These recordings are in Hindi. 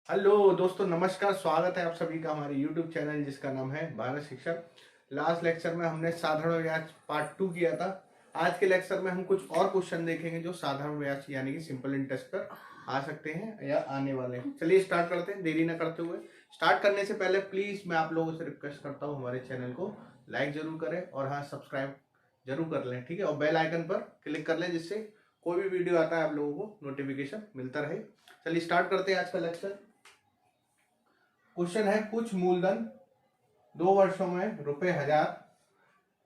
हेलो दोस्तों, नमस्कार। स्वागत है आप सभी का हमारे YouTube चैनल जिसका नाम है भारत शिक्षक। लास्ट लेक्चर में हमने साधारण व्यास पार्ट 2 किया था। आज के लेक्चर में हम कुछ और क्वेश्चन देखेंगे जो साधारण व्यास यानी कि सिंपल इंटरेस्ट पर आ सकते हैं या आने वाले हैं। चलिए स्टार्ट करते हैं देरी न करते हुए। स्टार्ट करने से पहले प्लीज मैं आप लोगों से रिक्वेस्ट करता हूँ, हमारे चैनल को लाइक जरूर करें और हाँ, सब्सक्राइब जरूर कर लें, ठीक है। और बेल आइकन पर क्लिक कर लें जिससे कोई भी वीडियो आता है आप लोगों को नोटिफिकेशन मिलता रहे। चलिए स्टार्ट करते हैं आज का लेक्चर। क्वेश्चन है, कुछ मूलधन 2 वर्षों में ₹1000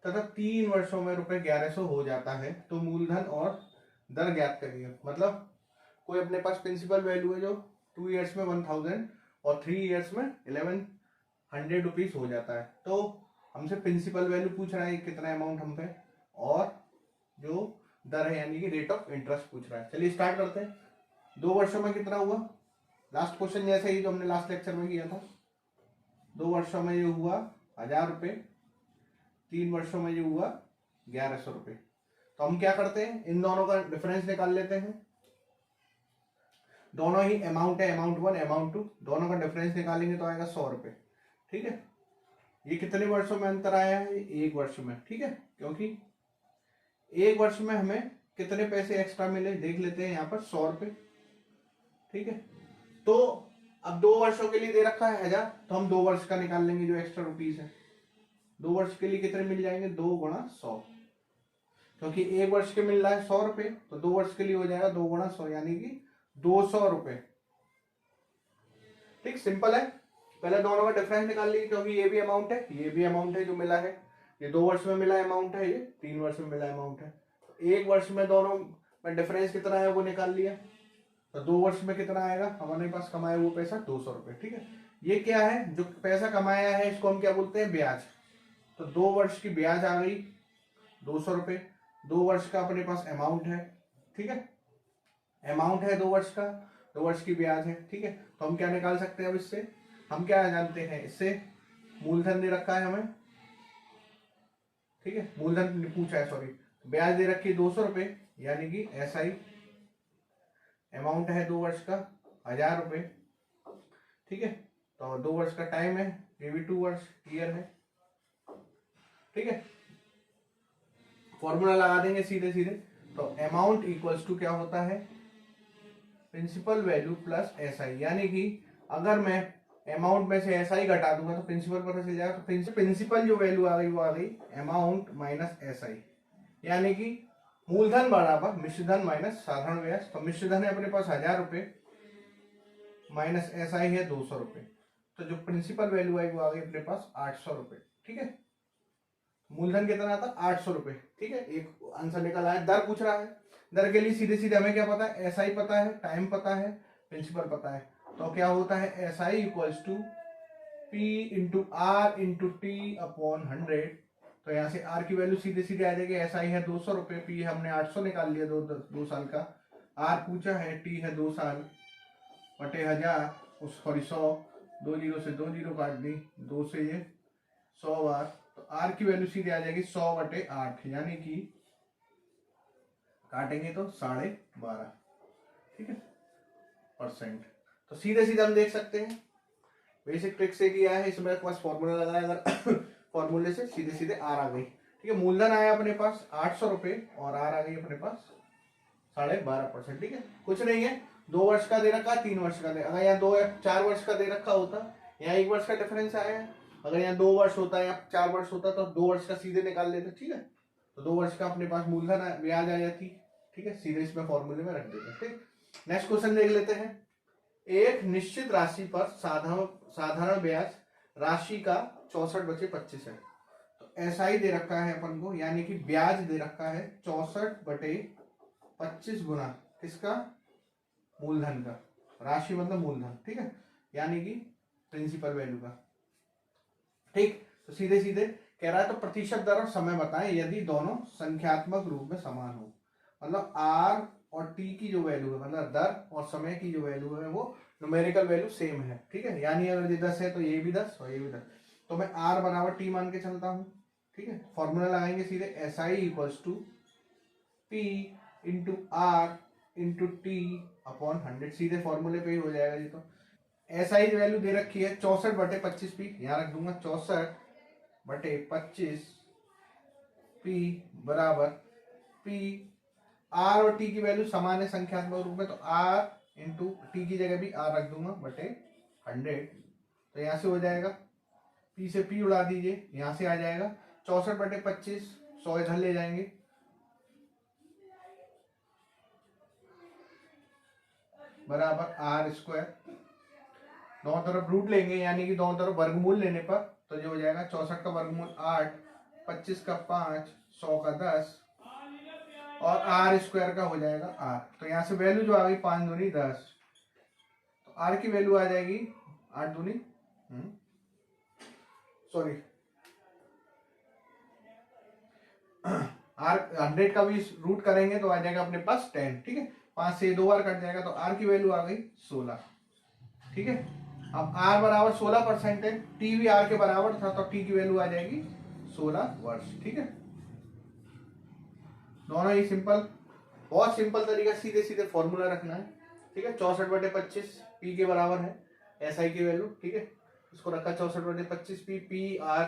तथा 3 वर्षों में ₹1100 हो जाता है, तो मूलधन और दर ज्ञात करिए। मतलब कोई अपने पास प्रिंसिपल वैल्यू है जो 2 ईयर्स में 1000 और 3 ईयर्स में 1100 रुपीज हो जाता है, तो हमसे प्रिंसिपल वैल्यू पूछ रहा है कितना अमाउंट हम पे, और जो दर है यानी कि रेट ऑफ इंटरेस्ट पूछ रहा है। चलिए स्टार्ट करते हैं। 2 वर्षों में कितना हुआ, लास्ट क्वेश्चन जैसे ही जो हमने लास्ट लेक्चर में किया था। 2 वर्षों में ये हुआ 1000 रुपये, 3 वर्षों में ये हुआ 1100 रुपये। तो हम क्या करते हैं, इन दोनों का डिफरेंस निकाल लेते हैं। दोनों ही अमाउंट है, अमाउंट 1 अमाउंट 2, दोनों का डिफरेंस निकालेंगे तो आएगा 100 रुपये, ठीक है। ये कितने वर्षों में अंतर आया है, 1 वर्ष में, ठीक है। क्योंकि 1 वर्ष में हमें कितने पैसे एक्स्ट्रा मिले देख लेते हैं, यहाँ पर 100 रुपये, ठीक है। तो अब 2 वर्षों के लिए दे रखा है 1000, तो हम 2 वर्ष का निकाल लेंगे जो एक्स्ट्रा रुपीज है। 2 वर्ष के लिए कितने मिल जाएंगे, 2 गुणा 100, क्योंकि 1 वर्ष के मिल रहा है 100 रुपये, तो 2 वर्ष के लिए हो जाएगा 2 गुणा 100 यानी कि 200 रुपये। ठीक, सिंपल है। पहले दोनों का डिफरेंस निकाल लीजिए, क्योंकि ये भी अमाउंट है ये भी अमाउंट है जो मिला है। ये 2 वर्ष में मिला अमाउंट है, ये 3 वर्ष में मिला अमाउंट है। तो 1 वर्ष में दोनों में डिफरेंस कितना है वो निकाल लिया, तो 2 वर्ष में कितना आएगा, हमारे पास कमाया वो पैसा 200 रुपये, ठीक है। ये क्या है, जो पैसा कमाया है इसको हम क्या बोलते हैं, ब्याज। तो 2 वर्ष की ब्याज आ गई 200 रुपये। 2 वर्ष का अपने पास अमाउंट है, ठीक है, अमाउंट है 2 वर्ष का, 2 वर्ष की ब्याज है, ठीक है। तो हम क्या निकाल सकते हैं अब इससे, हम क्या जानते हैं, इससे मूलधन दे रखा है हमें, ठीक है, मूलधन पूछा है, सॉरी, ब्याज दे रखी है 200 रुपये, यानी कि SI अमाउंट है 2 वर्ष का 1000 रुपये, ठीक है। तो 2 वर्ष का टाइम है, ये भी 2 वर्ष ईयर है, ठीक है। फॉर्मूला लगा देंगे सीधे सीधे। तो अमाउंट इक्वल्स टू क्या होता है, प्रिंसिपल वैल्यू प्लस SI, यानी कि अगर मैं अमाउंट में से SI घटा दूंगा तो प्रिंसिपल पता चल जाएगा। तो प्रिंसिपल जो वैल्यू आ गई वो आ गई अमाउंट माइनस SI, यानी कि मूलधन बराबर मिश्रधन माइनस साधारण ब्याज। तो मिश्रधन है अपने पास 1000 रुपये, माइनस SI है 200 रुपये, तो जो प्रिंसिपल वैल्यू आई वो आ गई अपने पास 800 रुपये, ठीक है। मूलधन कितना था, 800 रुपये, ठीक है। एक आंसर निकल आया। दर पूछ रहा है, दर के लिए सीधे सीधे हमें क्या पता है, SI पता है, टाइम पता है, प्रिंसिपल पता है। तो क्या होता है, SI equals to P into R into T upon 100। तो यहाँ से R की वैल्यू सीधे सीधे आ जाएगी, SI है 200 रुपये, P हमने 800 निकाल लिया, 2 साल का, R पूछा है, T है 2 साल बटे 1000, सॉरी 100, 2 जीरो से 2 जीरो काट दी, 2 से ये 100 बार, तो R की वैल्यू सीधे आ जाएगी 100 बटे 8, यानी कि काटेंगे तो 12.5, ठीक है, %। तो सीधे सीधे हम देख सकते हैं, बेसिक ट्रिक से किया है, इसमें पास फॉर्मूला लगाया, अगर फॉर्मूले से सीधे सीधे R आ गई, ठीक है। मूलधन आया अपने पास 800 रुपये और R आ गई अपने पास 12.5%, ठीक है। कुछ नहीं है, 2 वर्ष का दे रखा, 3 वर्ष का दे, अगर यहाँ 2 या 4 वर्ष का दे रखा होता, यहाँ 1 वर्ष का डिफरेंस आया है, अगर यहाँ 2 वर्ष होता या 4 वर्ष होता तो 2 वर्ष का सीधे निकाल लेते, ठीक है। तो 2 वर्ष का अपने पास मूलधन ब्याज आ जाती, ठीक है, सीधे इसमें फॉर्मूले में रख देते, ठीक। नेक्स्ट क्वेश्चन देख लेते हैं। एक निश्चित राशि पर साधारण ब्याज राशि का 64 बचे 25 है। तो SI दे रखा है अपन को, यानी कि ब्याज दे रखा है 64 बटे 25 गुना किसका, मूलधन का, राशि मतलब मूलधन, ठीक है, यानी कि प्रिंसिपल वैल्यू का, ठीक। तो सीधे सीधे कह रहा है, तो प्रतिशत दर और समय बताएं यदि दोनों संख्यात्मक रूप में समान हो। मतलब R और T की जो वैल्यू है, मतलब दर और समय की जो वैल्यू है वो न्यूमेरिकल वैल्यू सेम है, ठीक है। यानी अगर ये 10 है तो ये भी 10 और ये भी 10, तो मैं R बराबर T मान के चलता हूँ, ठीक है। फॉर्मूला लगाएंगे सीधे, SI equals to P into R into T upon 100, सीधे फॉर्मूले पे ही हो जाएगा ये तो। एसआई वैल्यू दे रखी है 64/25 पी, यहां रख दूंगा 64/25 पी बराबर पी। आर और टी की वैल्यू समान है संख्यात्मक रूप में, तो आर इंटू टी की जगह भी आर रख दूंगा बटे 100। तो यहां से हो जाएगा पी से पी उड़ा दीजिए, यहां से आ जाएगा 64/25, 100 इधर ले जाएंगे, बराबर आर स्क्वायर। दोनों तरफ रूट लेंगे यानी कि दोनों तरफ वर्गमूल लेने पर तो जो हो जाएगा 64 का वर्गमूल 8, 25 का 5, 100 का 10 और आर स्क्वायर का हो जाएगा आर। तो यहाँ से वैल्यू जो आ गई 5 दूनी 10, तो आर की वैल्यू आ जाएगी 8 दूनी सॉरी आर 100 का भी रूट करेंगे तो आ जाएगा अपने पास 10। ठीक है, 5 से 2 बार कट जाएगा तो आर की वैल्यू आ गई 16। ठीक है, अब आर बराबर 16% है, टी भी आर के बराबर था तो टी की वैल्यू आ जाएगी 16 वर्ष। ठीक है, दोनों ही सिंपल, बहुत सिंपल तरीका, सीधे सीधे फॉर्मूला रखना है। ठीक है, 64/25 पी के बराबर है एसआई की वैल्यू। ठीक है, इसको रखा 64/25 पी, पी आर,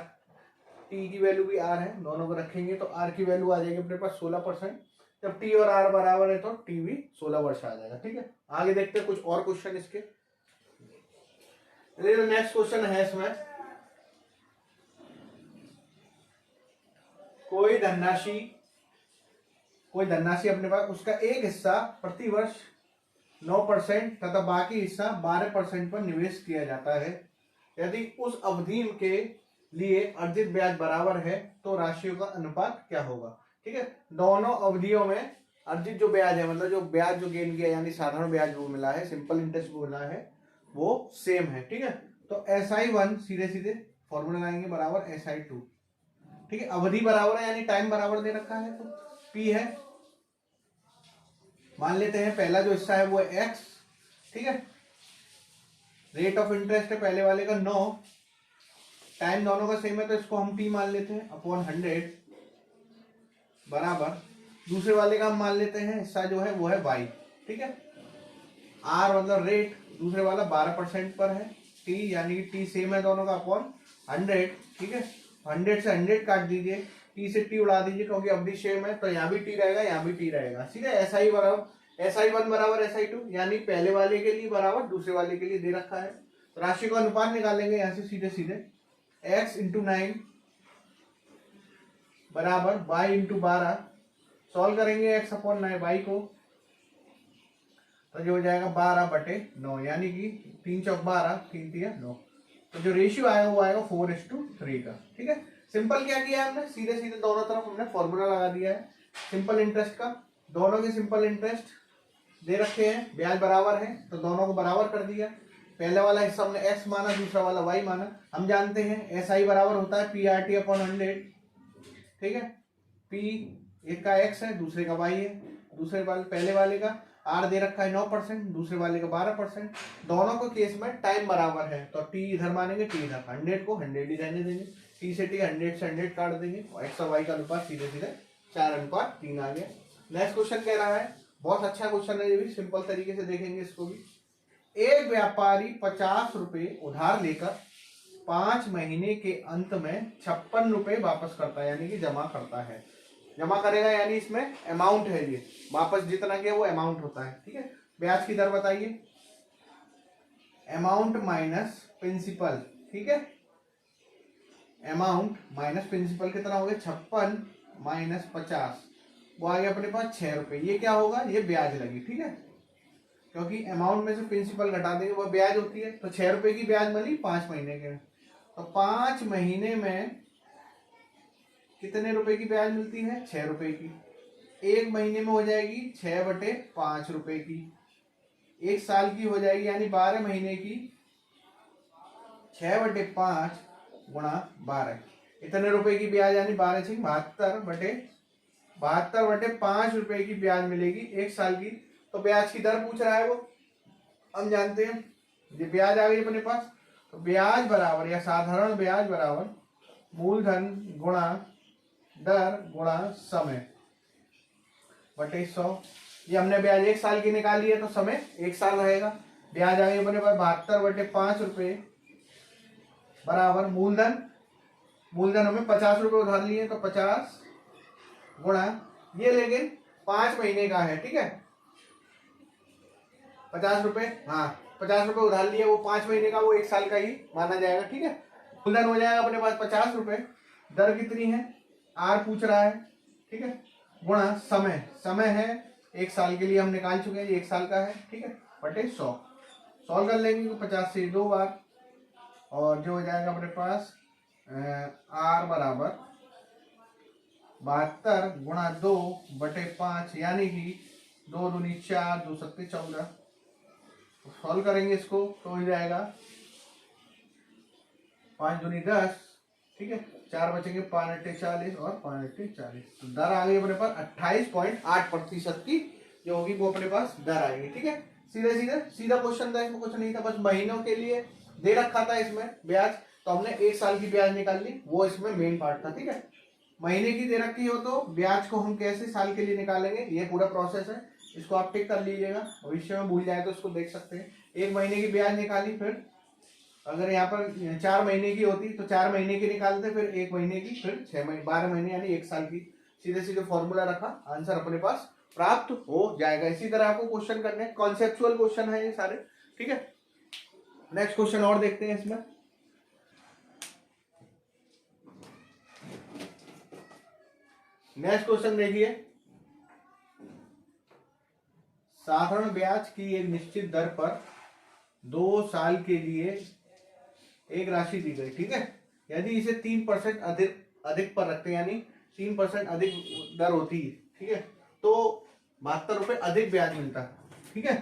टी की वैल्यू भी आर है, दोनों को रखेंगे तो आर की वैल्यू आ जाएगी अपने पास 16%। जब टी और आर बराबर है तो टी भी 16 वर्ष आ जाएगा। ठीक है, आगे देखते हैं कुछ और क्वेश्चन इसके। नेक्स्ट क्वेश्चन है इसमें, कोई धनराशि अपने पास, उसका एक हिस्सा प्रति वर्ष 9% तथा बाकी हिस्सा 12% पर निवेश किया जाता है। यदि उस अवधि के लिए अर्जित ब्याज बराबर है तो राशियों का अनुपात क्या होगा। ठीक है, दोनों अवधियों में अर्जित जो ब्याज है, मतलब जो ब्याज जो गेन किया यानी साधारण ब्याज वो मिला है, सिंपल इंटरेस्ट वो मिला है, वो सेम है। ठीक है, तो SI1 सीधे सीधे फॉर्मूला लगाएंगे बराबर SI2। ठीक है, अवधि बराबर है यानी टाइम बराबर दे रखा है तो P है, मान लेते हैं पहला जो हिस्सा है वो है X। ठीक है, रेट ऑफ इंटरेस्ट है पहले वाले का 9, टाइम दोनों का सेम है तो इसको हम T मान लेते हैं अपॉन 100 बराबर दूसरे वाले का हम मान लेते हैं हिस्सा जो है वो है Y। ठीक है, R मतलब रेट, दूसरे वाला 12% पर है, T यानी कि T सेम है दोनों का अपॉन 100। ठीक है, 100 से 100 काट दीजिए, T से T उड़ा दीजिए क्योंकि अवधि सेम है तो यहाँ भी T रहेगा यहाँ भी T रहेगा। सीधे SI1 बराबर SI2 यानी पहले वाले के लिए बराबर दूसरे वाले के लिए दे रखा है। तो राशि का अनुपात निकालेंगे यहाँ से सीधे सीधे, x इंटू 9 बराबर y इंटू 12, सॉल्व करेंगे x अपॉन 9 y को तो जो हो जाएगा 12/9 यानी कि 3 चौक 12, 3 3 9। तो जो रेशियो आएगा वो आएगा 4:3 का। ठीक है, सिंपल क्या किया हमने, सीधे सीधे दोनों तरफ हमने फॉर्मूला लगा दिया है सिंपल इंटरेस्ट का। दोनों के सिंपल इंटरेस्ट दे रखे हैं, ब्याज बराबर है तो दोनों को बराबर कर दिया। पहले वाला हिस्सा हमने x माना, दूसरा वाला y माना। हम जानते हैं SI बराबर होता है PRT अपॉन 100। ठीक है, P एक का x है दूसरे का y है, दूसरे वाले पहले वाले का R दे रखा है 9%, दूसरे वाले का 12%। दोनों को केस में टाइम बराबर है तो T इधर मानेंगे, T इधर, 100 को 100 ही रहने देंगे, T से T 100 से 100 काट देंगे और x और y का अनुपात सीधे सीधे 4:3 आ गया। नेक्स्ट क्वेश्चन कह रहा है, बहुत अच्छा क्वेश्चन है ये भी, सिंपल तरीके से देखेंगे इसको भी। एक व्यापारी 50 रुपए उधार लेकर 5 महीने के अंत में 56 रुपए वापस करता है यानी कि जमा करता है। जमा करेगा यानी इसमें अमाउंट है, ये वापस जितना किया वो अमाउंट होता है। ठीक है, ब्याज की दर बताइए, अमाउंट माइनस प्रिंसिपल। ठीक है, अमाउंट माइनस प्रिंसिपल कितना हो गया, 56 माइनस 50, वो आ गया अपने पास 6 रुपए। ये क्या होगा, ये ब्याज लगी। ठीक है, क्योंकि अमाउंट में से प्रिंसिपल घटा देंगे वो ब्याज होती है, तो 6 रुपए की ब्याज मिली 5 महीने के। तो 5 महीने में कितने रुपए की ब्याज मिलती है, 6 रुपए की। एक महीने में हो जाएगी 6/5 रुपए की, एक साल की हो जाएगी यानी 12 महीने की 6/5 गुणा 12, इतने रुपए की ब्याज यानी 12 6 72/5 रुपए की ब्याज मिलेगी एक साल की। तो ब्याज की दर पूछ रहा है वो, हम जानते हैं ये ब्याज आ गई अपने पास। तो ब्याज बराबर या साधारण ब्याज बराबर मूलधन गुणा दर गुणा समय बटे 100। ये हमने ब्याज एक साल की निकाली है तो समय एक साल रहेगा। ब्याज आ गई अपने पास 72/5 रुपए बराबर मूलधन हमें 50 रुपए उधार लिए तो 50 गुणा ये, लेकिन 5 महीने का है, ठीक है। 50 रुपए, हाँ 50 रुपए उधार लिए, वो 5 महीने का, वो 1 साल का ही माना जाएगा, ठीक है। मूलधन हो जाएगा अपने पास 50 रुपए, दर कितनी है आर पूछ रहा है, ठीक है, गुणा समय है 1 साल के लिए हम निकाल चुके हैं, 1 साल का है, ठीक है, बटे 100 सॉल्व कर लेंगे तो 50 से 2 बार, और जो हो जाएगा अपने पास आर बराबर 72 गुणा 2/5, यानी कि 2 दूनी 4, 2 सत्ते 14। सॉल्व करेंगे इसको तो हो जाएगा 5 दूनी 10, ठीक है, 4 बचेंगे, 5 अट्ठे 40 और 5 अट्ठे 40। तो दर आ गई अपने पास 28.8% की जो होगी वो अपने पास दर आएगी, ठीक है। सीधा क्वेश्चन था, इसमें कुछ नहीं था, बस महीनों के लिए दे रखा था इसमें ब्याज, तो हमने 1 साल की ब्याज निकाल ली, वो इसमें मेन पार्ट था, ठीक है। महीने की दे रखी हो तो ब्याज को हम कैसे साल के लिए निकालेंगे, ये पूरा प्रोसेस है, इसको आप टिक कर लीजिएगा, भविष्य में भूल जाए तो इसको देख सकते हैं। 1 महीने की ब्याज निकाली, फिर अगर यहाँ पर 4 महीने की होती तो 4 महीने की निकालते, फिर 1 महीने की, फिर 6 महीने, 12 महीने यानी 1 साल की। सीधे फॉर्मूला रखा, आंसर अपने पास प्राप्त हो जाएगा। इसी तरह आपको क्वेश्चन करने, कॉन्सेप्चुअल क्वेश्चन है ये सारे, ठीक है। नेक्स्ट क्वेश्चन और देखते हैं इसमें। नेक्स्ट क्वेश्चन देखिए, साधारण ब्याज की एक निश्चित दर पर 2 साल के लिए एक राशि दी गई, ठीक है। यदि इसे 3% अधिक पर रखते हैं, यानी 3% अधिक दर होती है, ठीक है, तो 72 रुपए अधिक ब्याज मिलता है, ठीक है।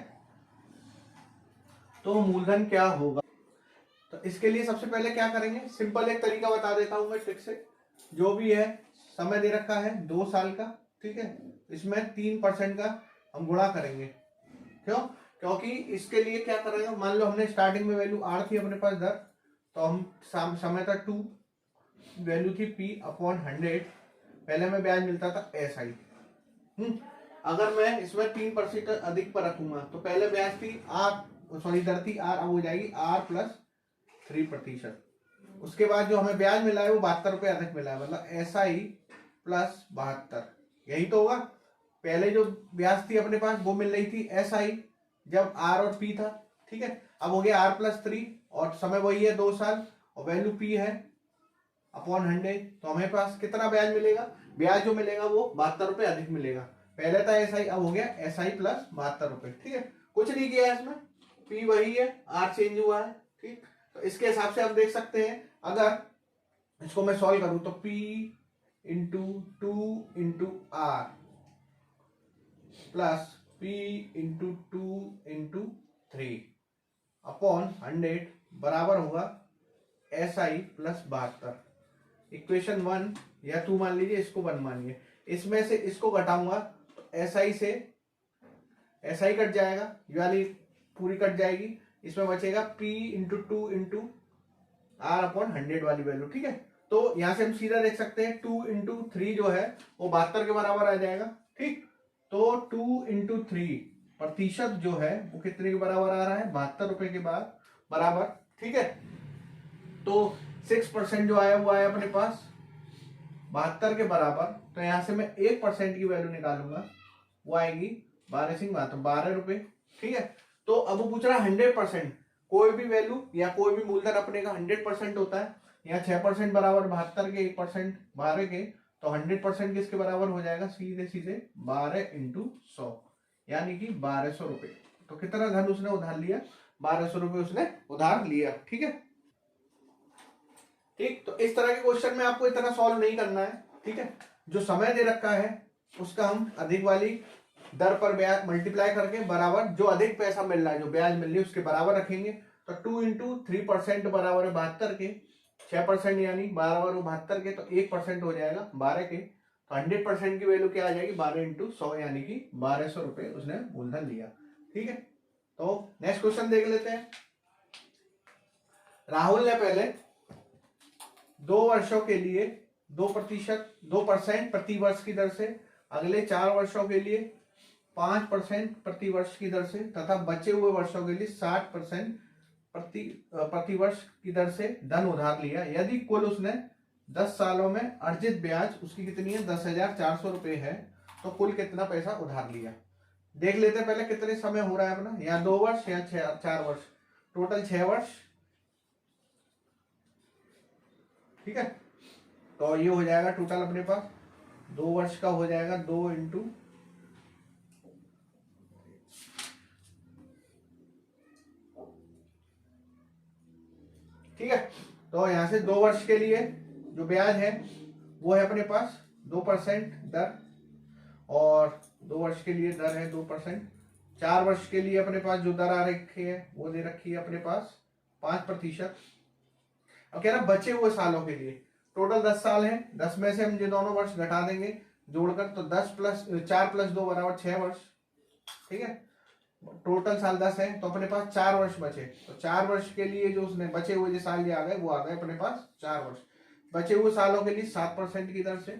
तो मूलधन क्या होगा, तो इसके लिए सबसे पहले क्या करेंगे, सिंपल एक तरीका बता देता हूं मैं ट्रिक से। जो भी है समय दे रखा है 2 साल का, ठीक है, इसमें 3% का हम गुणा करेंगे। क्यों? क्योंकि इसके लिए क्या करेंगे, मान लो हमने स्टार्टिंग में वैल्यू आर थी अपने पास दर, तो हम समय था 2, वैल्यू थी P/100, पहले में ब्याज मिलता था SI। अगर मैं इसमें 3% अधिक पर रखूंगा तो पहले ब्याज थी दर थी R, अब हो जाएगी R + 3%। उसके बाद जो हमें ब्याज मिला है वो 72 रुपए अधिक मिला है, मतलब SI + 72, यही तो होगा। पहले जो ब्याज थी अपने पास वो मिल रही थी SI जब R और P था, ठीक है, अब हो गया R + 3 और समय वही है 2 साल और वैल्यू P है अपॉन 100, तो हमें पास कितना ब्याज मिलेगा, ब्याज जो मिलेगा वो 72 रुपए अधिक मिलेगा। पहले था SI, अब हो गया SI + 72 रुपए, ठीक है, कुछ नहीं किया है इसमें, P वही है, R चेंज हुआ है, ठीक। तो इसके हिसाब से आप देख सकते हैं, अगर इसको मैं सॉल्व करूं तो P × 2 × R plus P × 2 × 3 upon 100 बराबर होगा SI + 72। इक्वेशन 1 या 2 मान लीजिए, इसको 1 मानिए, इसमें से इसको घटाऊंगा तो SI से SI कट जाएगा, ये वाली पूरी कट जाएगी, इसमें बचेगा P × 2 × R अपॉन 100 वाली वैल्यू, ठीक है। तो यहां से हम सीधा देख सकते हैं 2 × 3 जो है वो 72 के बराबर आ जाएगा, ठीक। तो 2 × 3% जो है वो कितने के बराबर आ रहा है, 72 रुपए के बाद बराबर, ठीक है। तो 6% जो आया वो आया अपने पास 72 के बराबर, तो यहां से मैं 1% की वैल्यू निकालूंगा, वो आएगी 12 रुपए, ठीक है। तो अब वो पूछ रहा है 100%, कोई भी वैल्यू या कोई भी मूलधन अपने का 100% होता है, यहाँ 6% बराबर 72 के, 1% 12 के, तो 100% किसके बराबर हो जाएगा, सीधे 12 × 100, यानी कि 1200 रुपए। तो कितना धन उसने उधार लिया, 1200 रुपए उसने उधार लिया, ठीक है। ठीक, तो इस तरह के क्वेश्चन में आपको इतना सॉल्व नहीं करना है, ठीक है। जो समय दे रखा है उसका हम अधिक वाली दर पर ब्याज मल्टीप्लाई करके बराबर जो अधिक पैसा मिल रहा है, जो ब्याज मिल रही है उसके बराबर रखेंगे। तो 2 × 3% बराबर है 72 के, 6% यानी बराबर 72 के, तो 1% हो जाएगा 12 के, तो 100% की वैल्यू क्या आ जाएगी, 12 × 100 यानी कि 1200 रुपए उसने मूलधन लिया, ठीक है। तो नेक्स्ट क्वेश्चन देख लेते हैं। राहुल ने पहले 2 वर्षों के लिए 2% प्रति वर्ष की दर से, अगले 4 वर्षों के लिए 5% प्रति वर्ष की दर से तथा बचे हुए वर्षों के लिए 60% प्रति वर्ष की दर से धन उधार लिया यदि कुल उसने 10 सालों में अर्जित ब्याज उसकी कितनी है 10,400 रुपये है तो कुल कितना पैसा उधार लिया। देख लेते हैं पहले कितने समय हो रहा है अपना, या 2 वर्ष या 4 वर्ष, टोटल 6 वर्ष। ठीक है, तो ये हो जाएगा टोटल अपने पास 2 वर्ष का हो जाएगा 2 इंटू ठीक है। तो यहां से 2 वर्ष के लिए जो ब्याज है वो है अपने पास 2% दर, और 2 वर्ष के लिए दर है 2%। 4 वर्ष के लिए अपने पास जो दर आ रखी है वो दे रखी है अपने पास 5%। अब कह रहा बचे हुए सालों के लिए, टोटल 10 साल है, 10 में से हम जो दोनों वर्ष घटा देंगे जोड़कर, तो 4 + 2 बराबर 6 वर्ष। ठीक है, टोटल साल 10 है तो अपने पास 4 वर्ष बचे, तो 4 वर्ष के लिए जो उसने बचे हुए जो साल आ गए वो आ गए अपने पास 4 वर्ष। बचे हुए सालों के लिए 7% की दर से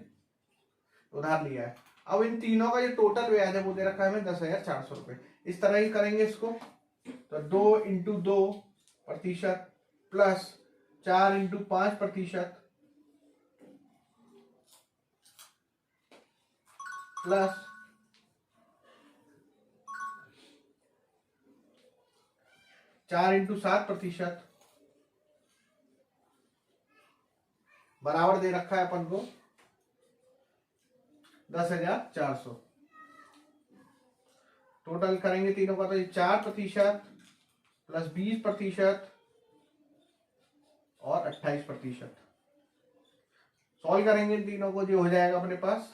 उधार लिया है। अब इन तीनों का जो टोटल ब्याज है वो दे रखा है हमें 10,400 रुपये। इस तरह ही करेंगे इसको, तो 2 × 2% प्लस 4 × 5% प्लस 4 × 7% बराबर दे रखा है अपन को 10,400। टोटल करेंगे तीनों का, तो ये 4% प्लस 20% और 28%। सॉल्व करेंगे इन तीनों को, जो हो जाएगा अपने पास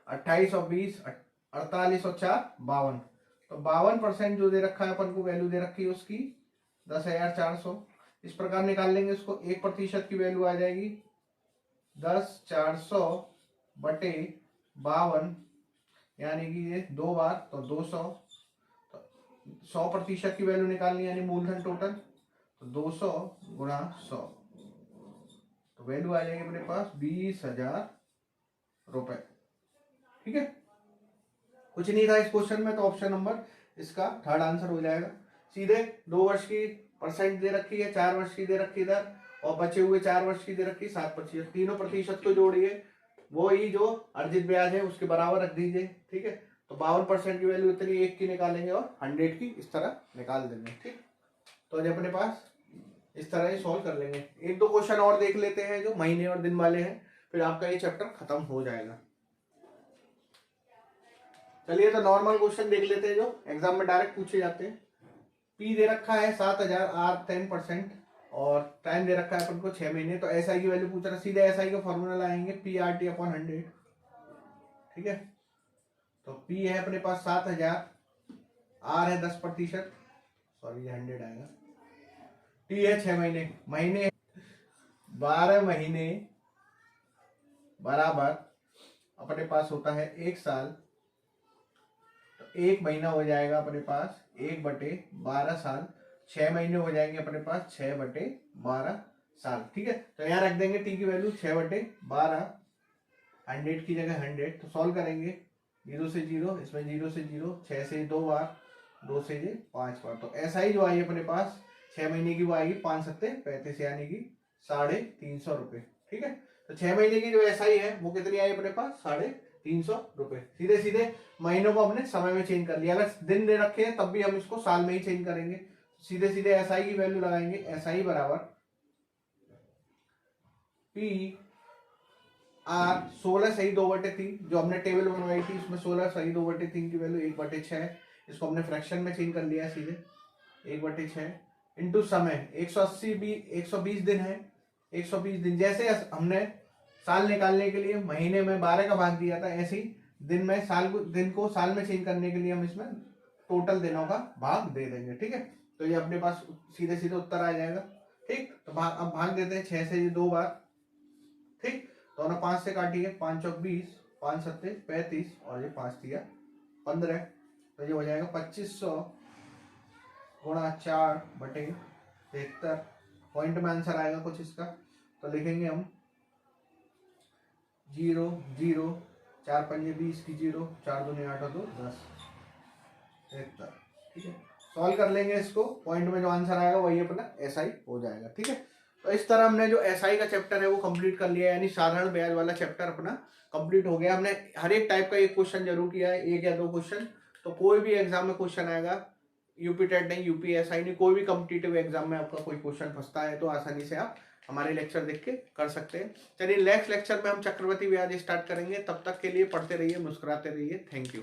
28 और 20 48 और 4 52। तो 52% जो दे रखा है अपन को वैल्यू दे रखी है उसकी 10,400। इस प्रकार निकाल लेंगे उसको, 1% की वैल्यू आ जाएगी 10,400 बटे 52, यानी कि ये 2 बार तो 200। तो 100% की वैल्यू निकालनी यानी मूलधन टोटल, तो 200 गुणा 100, तो वैल्यू आ जाएगी अपने पास 20,000 रुपए। ठीक है, कुछ नहीं था इस क्वेश्चन में, तो ऑप्शन नंबर इसका थर्ड आंसर हो जाएगा। सीधे 2 वर्ष की परसेंट दे रखी है, 4 वर्ष की दे रखी दर, और बचे हुए 4 वर्ष की दे रखी 7%। तीनों प्रतिशत को जोड़िए, वो ही जो अर्जित ब्याज है उसके बराबर रख दीजिए। ठीक है, तो 52% की वैल्यू इतनी 1 की निकालेंगे और 100 की इस तरह निकाल देंगे। ठीक, तो आज अपने पास इस तरह ही सॉल्व कर लेंगे। 1-2 क्वेश्चन और देख लेते हैं जो महीने और दिन वाले हैं, फिर आपका ये चैप्टर खत्म हो जाएगा। चलिए, तो नॉर्मल क्वेश्चन देख लेते हैं जो एग्जाम में डायरेक्ट पूछे जाते हैं। पी दे रखा है 7,000, आर 10% और टाइम दे रखा है अपन को 6 महीने। तो एसआई की वैल्यू पूछ रहा है, सीधे एसआई का फॉर्मूला लाएंगे PRT/100। ठीक है, तो पी है अपने पास 7,000, आर है 10%, सॉरी 100 आएगा, टी है 6 महीने, महीने 12 महीने बराबर अपने पास होता है 1 साल। तो 1 महीना हो जाएगा अपने पास 1/12 साल, 6 महीने हो जाएंगे अपने पास 6/12 साल। ठीक है, तो यहाँ रख देंगे टी की वैल्यू 6/12, 100 की जगह 100। तो सॉल्व करेंगे 0 से 0, इसमें 0 से 0, 6 से 2 बार, 2 से 5 बार। तो ऐसा ही जो आई अपने पास 6 महीने की वो आएगी 5 × 7 = 35, यानी कि 350 रुपये। ठीक है, तो 6 महीने की जो एसआई है वो कितनी आई अपने पास 350 रुपये। सीधे सीधे महीनों को हमने समय में चेंज कर लिया, अगर दिन दे रखे हैं तब भी हम इसको साल में ही चेंज करेंगे। सीधे सीधे एसआई की वैल्यू लगाएंगे, एसआई बराबर पी आर 16 सही 2/3, जो हमने टेबल बनवाई थी उसमें 16 सही 2/3 की वैल्यू 1/6, इसको हमने फ्रैक्शन में चेंज कर लिया सीधे 1/6 इंटू समय 120 दिन है, 120 दिन। जैसे हमने साल निकालने के लिए महीने में 12 का भाग दिया था, ऐसे ही दिन को साल में चेंज करने के लिए हम इसमें टोटल दिनों का भाग दे देंगे। ठीक है, तो ये अपने पास सीधे सीधे उत्तर आ जाएगा। ठीक, तो अब भाग देते हैं 6 से 2 बार। ठीक, तो ना 5 से काटिए, 5 × 20, 5 × 7 = 35 और ये 5 दिया 15, तो ये हो जाएगा 2500 गुणा 4/73। पॉइंट में आंसर आएगा कुछ इसका, तो लिखेंगे हम 0 0 4 पंजे 20 की 0, 4 दूनी 8 और 2 10, 73। ठीक है, सॉल्व कर लेंगे इसको, पॉइंट में जो आंसर आएगा वही अपना SI हो जाएगा। ठीक है, तो इस तरह हमने जो SI का चैप्टर है वो कंप्लीट कर लिया, यानी साधारण ब्याज वाला चैप्टर अपना कंप्लीट हो गया। हमने हर एक टाइप का एक क्वेश्चन जरूर किया है, 1 या 2 क्वेश्चन। तो कोई भी एग्जाम में क्वेश्चन आएगा, यूपी टेट नहीं, यूपी SI नहीं, कोई भी कॉम्पिटिटिव एग्जाम में आपका कोई क्वेश्चन फंसता है तो आसानी से आप हमारे लेक्चर देख के कर सकते हैं। चलिए नेक्स्ट लेक्चर में हम चक्रवृद्धि ब्याज स्टार्ट करेंगे, तब तक के लिए पढ़ते रहिए, मुस्कुराते रहिए। Thank you.